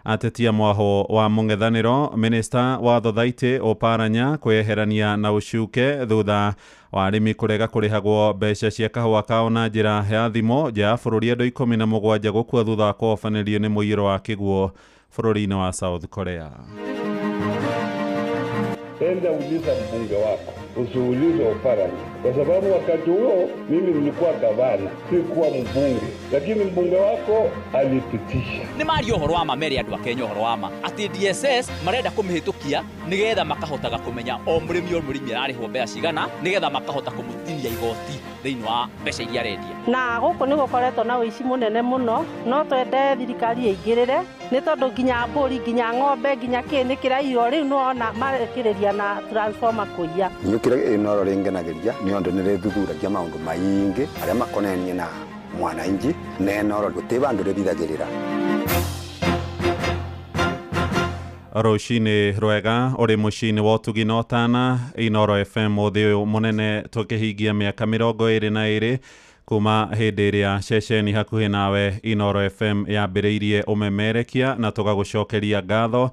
atetia mwaho wa mung'ethaniro minista wa Thothaiti Oparanya kweherania na ucuke thutha wa arimi kurega kurihagwo mbeca cia kahua kao na njira ya thimo ja bururi andu 17 gukua thutha wa kuofanirio ni muiyiro wa kiguo bururi-ini wa South Korea. Enda uliza mbunge wako, usiulize Oparanya, kwa sababu wakati huo mimi nilikuwa gavana, sikuwa mbunge, lakini mbunge wako alipitisha. Ni mari ohoro wa mameri andu akenya ohoro wa ma ati DSS marenda kumihitukia nigetha makahotaga kumenya o murimi ararihwo mbeca cigana nigetha makahota kumutinia igoti thiini wa mbeca iria arendia. Na guku ni gukoretwo na uici munene muno, no twende thirikari igirire ni tondu nginya mburi nginya ng'ombe nginya kini kirairo riu nona marekiriria na transformer kuiya. Nyukire inoro ringenagiria ni ondu ni rithuthuragia maundu maingi aria makonenie na mwananchi na inoro gutibandu ririthagirira. Roshine rwega uri mucini wa utugi na utana Inoro FM uthi munene tukihingia miaka 22 kuma hindi iria ceceni hakuhi nawe Inoro FM yambiriirie umemerekia na tugagucokeria ngatho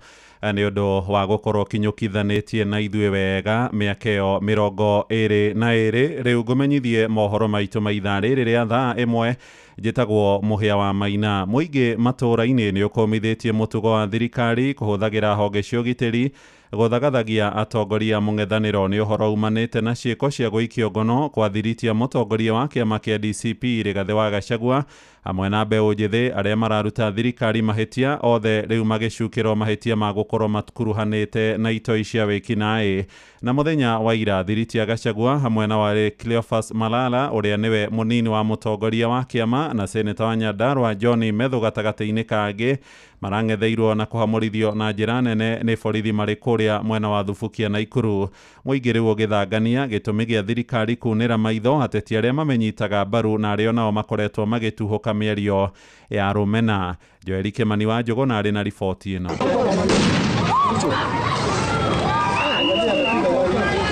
ni undu wa gukorwo kinyukithanitie na ithuĩ wega miaka iyo 22 riu ngumenyithie mohoro maitu ma ithaa rĩrĩ rĩa thaa ĩmwe njĩtagwo Mũhĩa wa Maina. Mũingĩ matũra-inĩ nĩ ũkomithitie mũtugo wa thirikari kũhũthagĩra honge cia ũgitĩri gũthagathagia atongoria mũng'ethanĩro nĩ ũhoro umanĩte na ciĩko cia gũikio ngono kwathiritia mũtongoria wa kĩama kĩa DCP Rigathĩ wa Gachagua hamwe na mbeũ njĩthĩ arĩa mararuta thirikari mahĩtia othe rĩu magĩcukĩrwo mahĩtia ma gũkorwo matukuruhanĩte na itoi cia wĩkinaĩ. Na mũthenya wa ira thiritia Gachagua hamwe na wale Cleophas Malala ũrĩa nĩwe mũnini wa mũtongoria wa kĩama na seneta wa Nyandarua John Methu gatagatĩ-inĩ kangĩ marang'etheirwo na kũhamũrithio na njĩra nene nĩ borithi marĩ kũrĩa mwena wa Thubukia na Ikuru. Mũingĩ rĩu ũgĩthangania gĩtũmi gĩa thirikari kunĩra maitho ateti arĩa mamenyitaga mbaru na arĩa nao makoretwo magĩtuhũka mĩario ya rũmena. Joeli Kimani wa Njũgũna arĩ na riboti ĩno.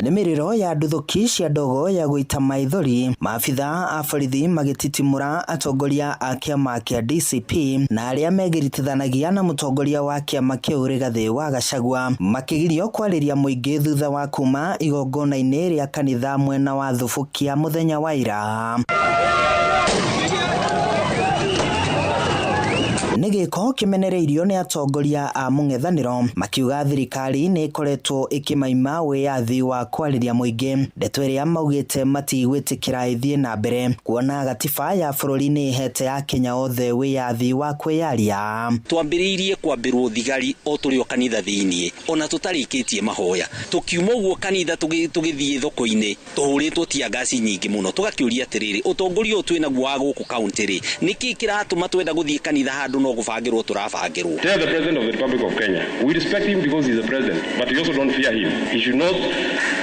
Nimiriro ya nduthuki cia ndogo ya guita maithori maabitha a borithi magititimura atongoria a kĩama kĩa DCP na arĩa megiritithanagia na mũtongoria wa kĩama kĩu Rigathĩ wa Gachagua makigirio kwarĩria mũingĩ thutha wa kuma igongona-inĩ rĩa kanitha mwena wa Thubukia mũthenya wa ira. Nigiko kimenereirio ni atongoria a mũng'ethanĩro makiuga thirikari nĩ ikoretwo ikimaima wiyathi wa kwariria mũingĩ. Ndeto ĩrĩa maugĩte matigwĩtĩkĩra ĩthiĩ na mbere kuona gatiba ya bũrũri nĩ ihete ya Kenya othe wiyathi wa kwĩyaria. Twambĩrĩirie kwambĩrwo thigari o tũrĩ o kanitha thĩinĩ ona tũtarĩkĩtie mahoya tukiuma ũguo kanitha tũgĩthiĩ thoko-inĩ tũhũrĩtwo tia ngasi nyingĩ mũno tũgakĩũria atĩrĩrĩ ũtongoria ũyũ twĩ naguo wa gũkũ kaunti-rĩ nĩkĩ kĩratũma twenda gũthiĩ kanitha handũ no gũbangĩrwo tũrabangĩrwo. Tell the president of the Republic of Kenya, we respect him because he's the president, but we also don't fear him. He should not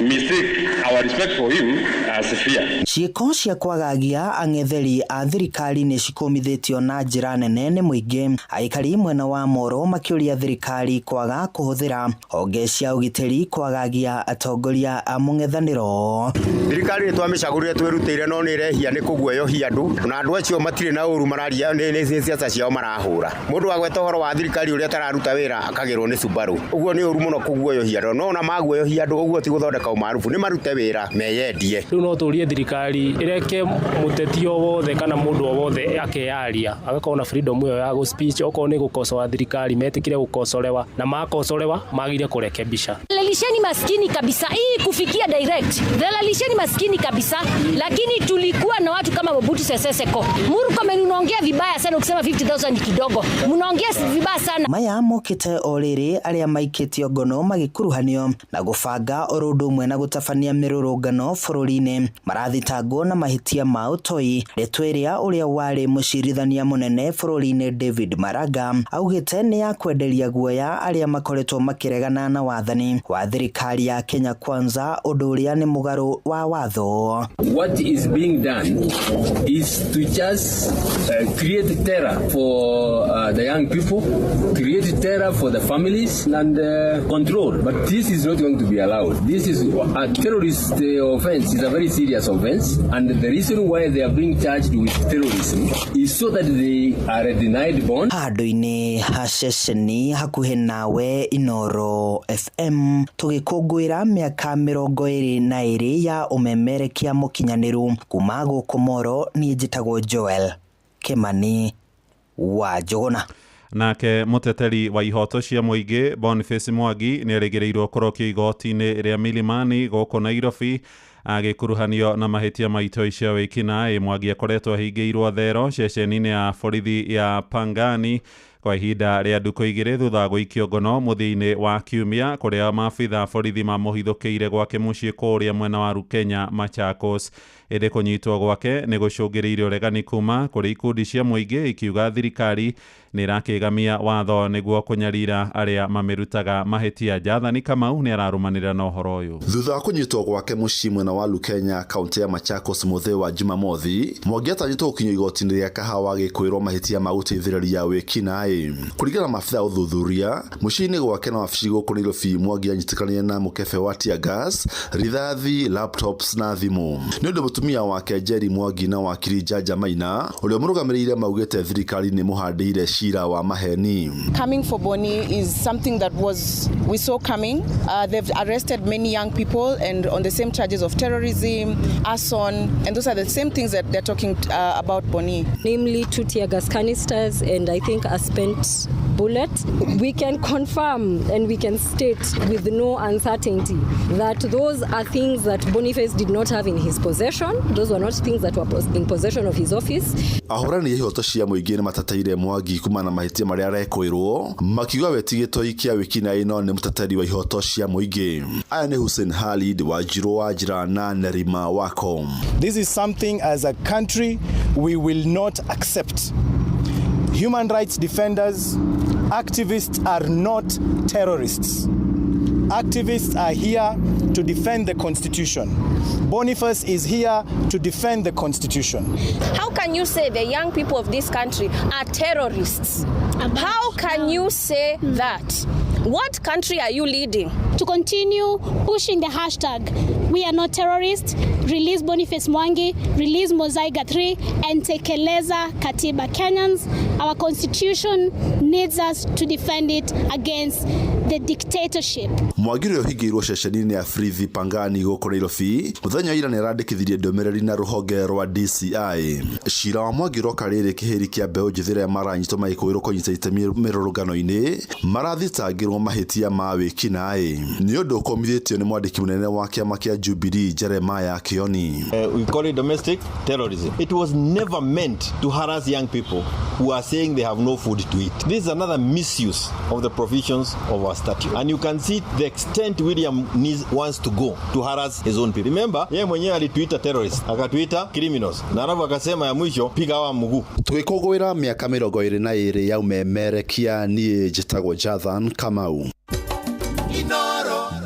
mistake our respect for him as fear. Ciĩko cia kwagagia ang'etheri a thirikari nĩ cikomithĩtio na njĩra nene nĩ mũingĩ. Aikari mwena wa Moro makĩũria thirikari kwaga kũhũthĩra honge cia ũgitĩri kwagagia atongoria a mũng'ethanĩro. Thirikari nĩ twamĩcagũrire twĩrutĩire no nĩ ĩrehia nĩ kũguoyohia andũ na andũ acio matirĩ na ũru mararia nĩ ciaca ciao marahũra. Mũndũ agweta ũhoro wa thirikari ũrĩa tararuta wĩra akagĩrwo nĩ Subaru. Ũguo nĩ ũru mũno kũguoyohia andũ no na maguoyohia andũ ũguo ti gũthondeka ũmaarufu nĩ marute wĩra meyendie. Rĩu no tũrie thirikari ĩreke mũteti o wothe kana mũndũ o wothe akeyaria agakorwo na freedom ĩyo ya go speech okorwo nĩ gũkosoa thirikari metĩkire gũkosolewa na makosolewa magire kurekebisha. Lalisheni maskini kabisa hii kufikia direct. Lalisheni maskini kabisa lakini tulikuwa na watu kama Mobutu Sese Seko. Murkomen unaongea vibaya sana ukisema 50,000 ni kidogo. Munaongea vibaya sana. Maya mokite oriri aria maikitio ngono magikuruhanio na gubanga orundu mwe na gutabania mirurungano bũrũri-inĩ marathitangwo na mahitia ma ũtoi. Retweria uria wari mucirithania munene bũrũri-inĩ David Maraga augite ni ya kwenderia guoya aria makoretwo makiregana na wathani wa thirikari ya Kenya Kwanza undu uria ni mugaru wa watho. What is being done is to just create terror for the young people, create terror for the families and control. But this is not going to be allowed. This is a terrorist offense is a very serious offense, and the reason why they are being charged with terrorism is so that they are denied bond. Handu-ini haceceni hakuhe nawe Inoro FM tugikungwira miaka 22 ya umemerekia mukinyaniru kuma guku Moro. Ni njitagwo Joel Kimani wa Jogona. Nake muteteri wa ihoto cia muingi Boniface Mwangi ni arigirirwo korokio igoti-ini ria Milimani goko Nairobi agikuruhanio na mahitia maito cia wikinaĩ. Mwangi akoretwo ahingiirwo thero ceceni-ini ya borithi ya Pangani kwa ihinda ria nduku 2 thutha gũikio ngono muthia-ini wa kiumia kuria maabitha borithi mamuhithũkĩire gwake muciĩ kũrĩa mwena wa Rukenya Machakos. Ĩndĩ kũnyitwo gwake nĩ gũcũngĩrĩirie ũregani kuma kũrĩ ikundi cia mũingĩ ikiuga thirikari nĩ ĩrakĩgamia watho nĩguo kũnyarira arĩa mamerutaga mahĩtia. Jathani Kamau nĩ ararũmanĩrĩra na ũhoro ũyũ. Thutha wa kũnyitwo gwake muciĩ mwena wa Rukenya kaunti ya Machakos mũthenya wa Jumamothi, Mwangi atanyĩtwo gũkinyio igoti-inĩ rĩa Kahawa gĩkwĩrwo mahĩtia ma gũteithĩrĩria wĩkinaĩ. Kũringana na maabitha ũthuthuria, muciĩ-inĩ gwake na wabici gũkũ Nairobi, Mwangi anyitĩkanire na mũkebe wa tear gas, rithathi, laptops na thimũ. Nĩ ũndũ mutumia wake Jerry Mwangi na wakiri Jaja Maina ũrĩa mũrũgamĩrĩire maugĩte thirikari nĩ mũhandĩire cira wa maheni. Coming for Boni is something that we saw coming. They've arrested many young people and on the same charges of terrorism, arson, and those are the same things that they're talking about Boni. Namely 2 tear gas canisters and I think a spent bullet. We can confirm and we can state with no uncertainty that those are things that Boniface did not have in his possession. Those were not things that were in possession of his office. Ahorani ya ihoto cia muingi nĩ matataire Mwangi kuma na mahitia marĩa arekwĩrwo, makiuga wetigĩtwo ikia wĩkinaĩ no nĩ mũteteri wa ihoto cia muingi. Aya nĩ Hussein Khalid wa Njirũ wa Njĩra na Nerima Wako. This is something as a country we will not accept. Human rights defenders, activists are not terrorists. Activists are here to defend the Constitution. Boniface is here to defend the Constitution. How can you say the young people of this country are terrorists? How can you say that? What country are you leading? To continue pushing the hashtag, we are not terrorists, release Boniface Mwangi, release Mozaiga 3, and tekeleza katiba. Kenyans, our constitution needs us to defend it against the dictatorship. Mwangi rĩo hingĩirwo ceceni-inĩ ya Frithi Pangani gũkũ Nairobi mũthenya ira nĩ arandĩkithirie ndũmĩrĩri na rũhonge rwa DCI. Cira wa Mwangi roka rĩrĩ kĩhĩri kĩa mbeũ njĩthĩ arĩa maranyitwo magĩkũĩrwo kũnyita itemi mĩrũrũngano-inĩ marathitangĩrwo mahĩtia ma wĩkinaĩ. Nĩ ũndũ ũkomithĩtio nĩ mwandĩki mũnene wa kĩama kĩa Jubilee Jeremiah Kioni. We call it domestic terrorism. It was never meant to harass young people who are saying they have no food to eat. This is another misuse of the provisions of our statute. And you can see the extent William wants to go to harass his own people. Remember, yeye mwenyewe alituita terrorists, akatuita criminals. Na alafu akasema ya mwisho piga wa mguu. Tugĩkũngũĩra mĩaka 22 ya umemerekia niĩ njĩtagwo Jathan Kamau.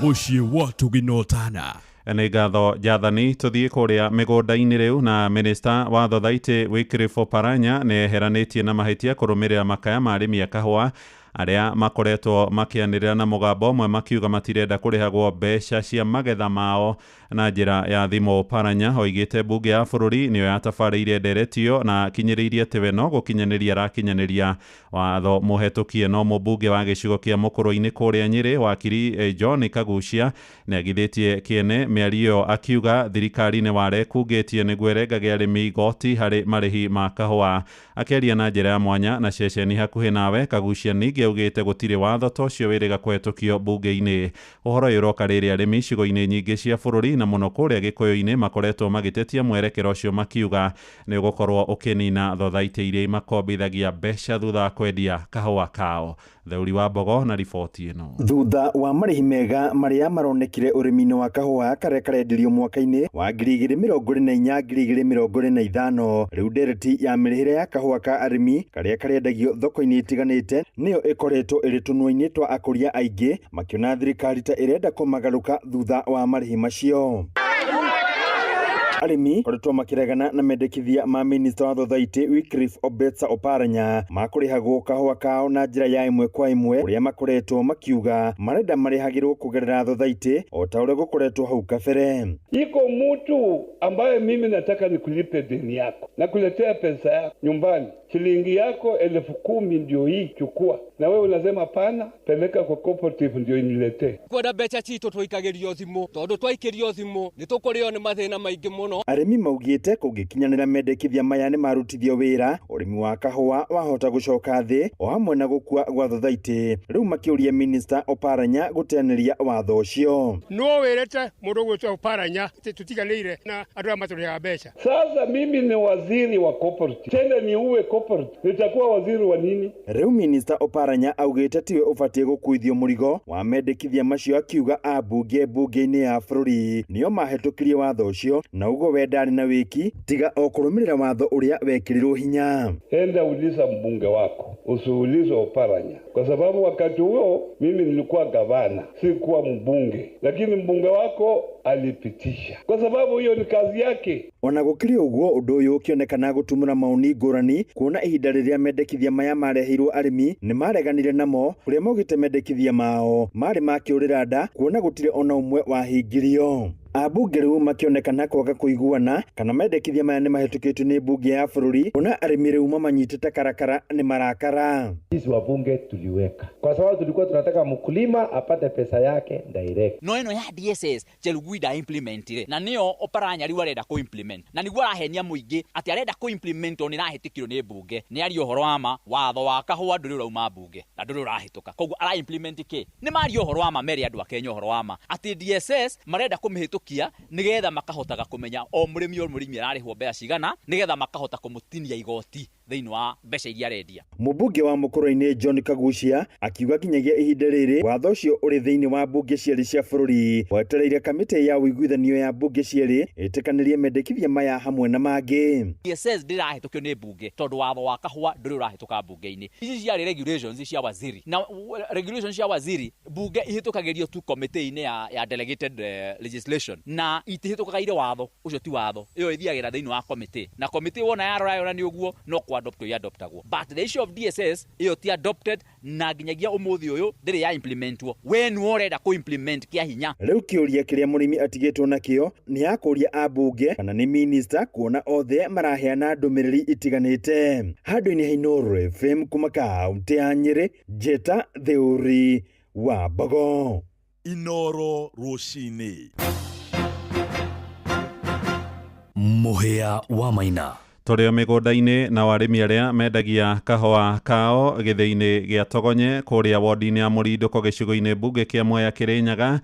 Muciĩ wa Tuginotana. Nĩ ngatho Jathani. Tũthiĩ kũrĩa mĩgũnda-inĩ rĩu na minista wa Thothaitĩ Wycliffe Oparanya nĩ eheranĩtie na mahĩtia kũrũmĩrĩra makaya ma arĩmi a kahũa arĩa makoretwo makĩanĩrĩra na mũgambo ũmwe makiuga matirenda kũrĩhagwo mbeca cia magetha mao na njĩra ya thimũ. Oparanya oigĩte mbunge ya bũrũri nĩyo yatabarĩire nderetio na kinyĩrĩirie atĩ we no gũkinyanĩria arakinyanĩria watho mũhetũkie. No mũmbunge wa gĩcigo kĩa Mũkũrũ-inĩ kũrĩa Nyĩrĩ wakiri John Kagucia nĩagithĩtie kĩene mĩario akiuga thirikari nĩ warekungĩtie nĩguo ĩrengage arĩmi igoti harĩ marĩhi ma kahũa. Akĩaria na njĩra ya mwanya na ceceni hakuhĩ nawe, Kagucia ningĩ augĩte gũtirĩ watho ta ũcio wĩrĩga kũhetũkio mbunge-inĩ. Ũhoro ũyũ ũroka rĩrĩ arĩmi icigo-inĩ nyingĩ cia bũrũri na mũno kũrĩa Gĩkũyũ-inĩ makoretwo magĩtetia mwerekero ũcio makiuga nĩ ũgũkorwo ũkĩnina Thothaitĩ iria imakombithagia mbeca thutha wa kwendia kahũa kao. Theuri wa Mbogo na riboti ĩno. Thutha wa marĩhi mega marĩa maronekire ũrĩmi-inĩ wa kahũa karĩa karendirio mwaka-inĩ wa 2024-2025, rĩu ndereti ya mĩrĩhĩre ya kahũa ka arĩmi karĩa karendagio thoko-inĩ itiganĩte nĩyo ĩkoretwo ĩrĩ tũnua-inĩ twa akũria aingĩ, makiona thirikari ta ĩrenda kũmagarũka thutha wa marĩhi macio. Arimi koretwo makiregana na mendekithia ma minister wa thothaiti Wycliffe Obetsa Oparanya makurihagwo kahua kao na njira ya imwe kwa imwe uria makoretwo makiuga marenda marihagirwo kugerera thothaiti o ta uria gukoretwo hau kabere. Iko mtu ambaye mimi nataka nikulipe deni yako na kuletea pesa yako nyumbani, shilingi yako 10,000 ndio hii chukua, na wewe unasema pana, peleka kwa cooperative ndio iniletee. Kwenda becha chito twaikagirio thimu tondu twaikirio thimu nitukurio ni mathina maingi muno. Arimi maugite kungikinyanira mendekithia maya ni marutithio wira urimi wa kahua wahota gucoka thi o hamwe na gukua gwa thothaiti. Riu makiuria minister Oparanya guteaniria watho ucio. No wirete mundu gwitwa Oparanya tutiganire na andu amaturiha becha. Sasa mimi ni waziri wa cooperative, tena ni uwe cooperative, nitakuwa waziri wa nini? Riu minister Oparanya augite tiwe ubatie gukuithio murigo wa mendekithia macio akiuga abunge bunge-ini ya bururi nio mahitukirie watho ucio na ugo wendani na wiki tiga okurumirira watho uria wekirirwo hinya. Enda uliza mbunge wako, usiulize Oparanya, kwa sababu wakati huo mimi nilikuwa gavana, sikuwa mbunge, lakini mbunge wako alipitisha kwa sababu hiyo ni kazi yake. Ona gukiri uguo undu uyu ukionekana gutumura mauni ngurani kuona ihinda riria mendekithia maya marehirwo arimi ni mareganire namo kuria maugite mendekithia mao mari makiurira nda kuona gutire ona umwe wahingirio. Abunge riu makionekana kwaga kuiguana kana mendekithia maya ni mahitukitwe ni bunge ya bururi ona arimi riu mamanyitite karakara ni marakara. Sisi wabunge tuliweka kwa sababu tulikuwa tunataka mkulima apate pesa yake direct. No eno ya DSS Chelugwida implementire na nio Oparanya riu arenda ku implement na niguo arahenia muingi ati arenda ku implement oni rahitikiro ni bunge ni ari ohoro ama watho wa kahua nduri urauma bunge na nduri urahituka koguo ara implement ki ni mari ohoro ama meri andu akenya ohoro ama ati DSS marenda kumihitukia nigetha makahotaga kumenya o murimi ararihwo mbeca cigana nigetha makahota kumutinia igoti thiini wa mbeca iria arendia. Mubunge wa Mukuru-ini John Kagucia akiuga kinyagia ihinda riri watho ucio uri thiini wa bunge cieri cia bururi wetereire kamiti ya uiguithanio ya bunge cieri itikanirie mendekithia maya hamwe na mangi. DSS ndirahitukio ni bunge tondu watho wa kahua nduri urahituka bunge-ini. Ici ciari regulations cia waziri na regulations cia waziri bunge ihitukagirio tu committee-ini ya delegated legislation na itihitukaga watho ucio ti watho iyo ithiagira thiini wa committee na committee wona yarora ni uguo no adoptagwo but the issue of DSS iyo ti adopted na ginyagia umuthi uyu ndiri ya implementwo when urenda ku implement kia hinya. Riu kiuria kiria murimi atigitwo nakio ni akuria abunge kana ni minister kuona othe maraheana ndumiriri itiganite. Handu-ini ha Inooro FM kuma kaunti ya Nyeri, Jeta Theuri wa Bogo. Inooro rucini. Muhia wa Maina Turio migunda-ini na arimi aria mendagia kahua kao githii-ini gia Togonye kuria wodi-ini ya Murinduko gicigo-ini bunge kia Mwea Kirinyaga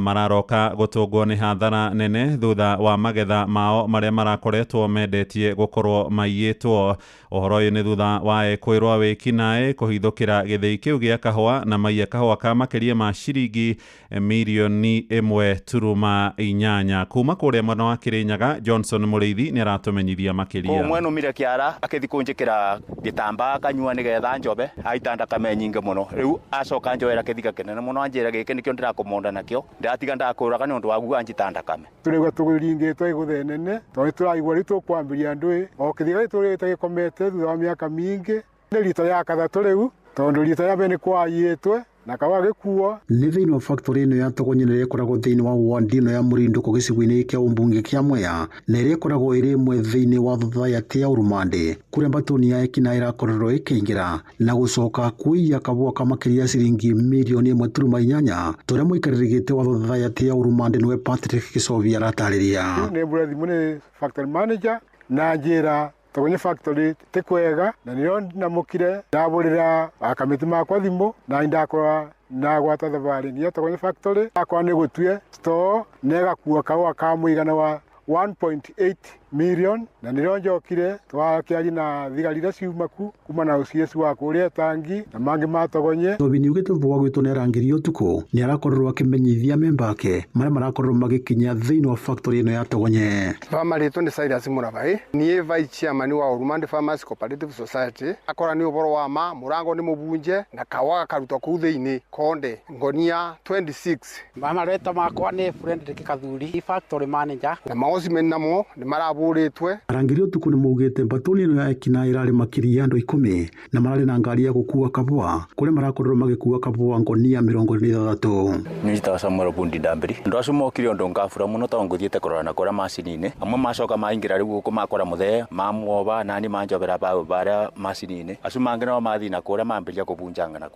mararoka gutungwo ni hathara nene thutha wa magetha mao maria marakoretwo mendetie gukorwo maiyitwo. Uhoro uyu ni thutha wa kwirwa wikinae kuhithukira githii kiu gia kahua na maiya kahua ka makiria ma ciringi milioni 1.8 kuma kuria mwena wa Kirinyaga. Johnson Muriithi ni aratumenyithia makiria. Mweno mire kiara akithi kunjikira gitamba kanyua nigetha njobe aitanda kame nyinge muno riu acoka njoera kithika kenene muno anjira gike nikio ndirakumonda nakio ndatiga ndakuraga ni undu wagu anjitanda kame turigwa tugiringitwe iguthenene to turagwa ritu kwambiria ndui o kithika turite gikomete thutha wa miaka mingi ni rito ya kathatu riu tondu rito ya bene kwayitwe na kawa gikuo ni thiini wa factory ino ya Togonye nire koragwo thiini wa ward ino ya Murinduko gicigo-ini kia umbunge kia Mwea nire koragwo iri imwe thiini wa thothaiti ya Urumande kuria mbatuni ya ekina irakorerwo ikiingira na gucoka kuiya kabua ka makiria ciringi milioni 1.8 turia muikaririgite wa thothaiti ya Urumande niwe Patrick Kisovia aratariria. Ni burathi mune factory manager na njira Togonye factory tekwega na niyo namukire ndaburira akamiti makwa thimu na indakora na gwata thabari niyo Togonye factory akwa ni gutue store nega kuwa kawa ka muigana wa 1.8 million na nironjokire twakiari na thigari iria ciumaku kuma na OCS wa kuria Tangi na mangi matogonye Tobini ugite mvuga gwitwo ni arangiri utuko ni arakorwo akimenyithia memba ake maria marakorwo magikinya thiini wa factory ino ya Togonye. Family to ni Cyrus Murabai ni vice chairman wa Urumande Farmers Cooperative Society akora ni uboro wa ma murango ni mubunje na kawaga karuto ku thiini konde ngonia 26 mama reta makwa ni Frederick Kathuri factory manager na maosi menamo ni maraburitwe. Arangiri utuko ni mugite batoni ino ya ekina irari makiria andu 10 na marari na ngari ya gukua kabua kule marakorwo magikua kabua ngonia 23. Nita Samuel Bundi Dambiri ndo acumokire ndo ngafura muno to nguthiete kurora na kora macini-ini amwe macoka maingira riu guko makora muthe mamuoba nani manjobera bara macini-ini acumange no mathi na kuria mambiria kubunjanga na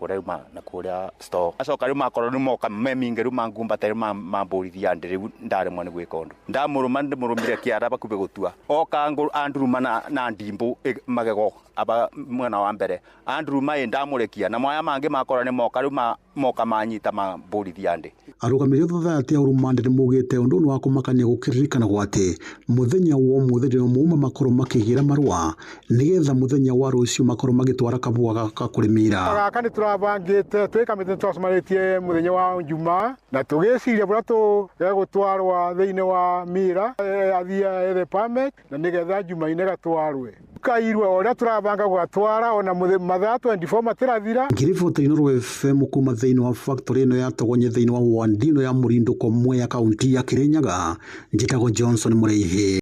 kuria store acoka riu makora riu moka meminge riu mangumba tere mamburithia ndiri ndare mwana gwika undu ndamuruma ndimurumire kiara bakube gutua oka anduruma na ndimbu magego aba mwana wa mbere anduruma ndamurekia na mwaya mangi makora ni moka riu moka manyita mamburithia ndi arugamire thutha ati Urumande ni mugite undu ni wa kumakania gukiririkana gwate muthenya wa muthenya muma makoro makigira marua nigetha muthenya wa rucio makoro magitwara kabua gaka kurimira gaka ni turabangite twikamite twasomaritie muthenya wa Juma na tugiciria bura tu gutwarwa thiini wa mira athia ere permit na nigetha Juma ine gatwarwe kairwe oria turabanga gwatwara ona mathaa 24 matirathira. Ngirifoto ino FM kuma thiini wa factory ino ya Togonye thiini wa ward ino ya Murindo komwe ya kaunti ya Kirinyaga njitagwo Johnson Mureithi.